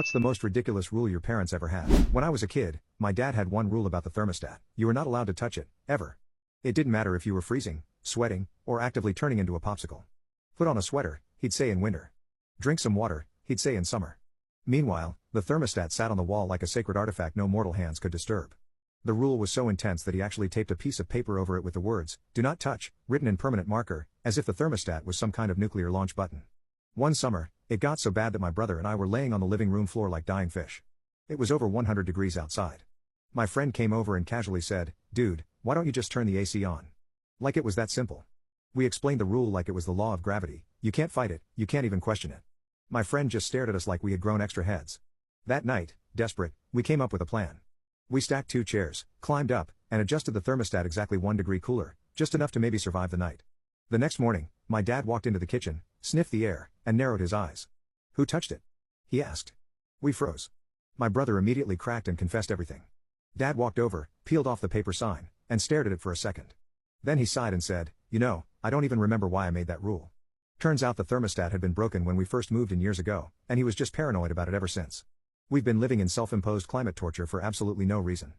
What's the most ridiculous rule your parents ever had? When I was a kid, my dad had one rule about the thermostat. You were not allowed to touch it, ever. It didn't matter if you were freezing, sweating, or actively turning into a popsicle. Put on a sweater, he'd say in winter. Drink some water, he'd say in summer. Meanwhile, the thermostat sat on the wall like a sacred artifact no mortal hands could disturb. The rule was so intense that he actually taped a piece of paper over it with the words, "Do not touch," written in permanent marker, as if the thermostat was some kind of nuclear launch button. One summer, it got so bad that my brother and I were laying on the living room floor like dying fish. It was over 100 degrees outside. My friend came over and casually said, "Dude, why don't you just turn the AC on?" Like it was that simple. We explained the rule like it was the law of gravity. You can't fight it, you can't even question it. My friend just stared at us like we had grown extra heads. That night, desperate, we came up with a plan. We stacked 2 chairs, climbed up, and adjusted the thermostat exactly 1 degree cooler, just enough to maybe survive the night. The next morning, my dad walked into the kitchen, sniffed the air, and narrowed his eyes. "Who touched it?" he asked. We froze. My brother immediately cracked and confessed everything. Dad walked over, peeled off the paper sign, and stared at it for a second. Then he sighed and said, "You know, I don't even remember why I made that rule." Turns out the thermostat had been broken when we first moved in years ago, and he was just paranoid about it ever since. We've been living in self-imposed climate torture for absolutely no reason.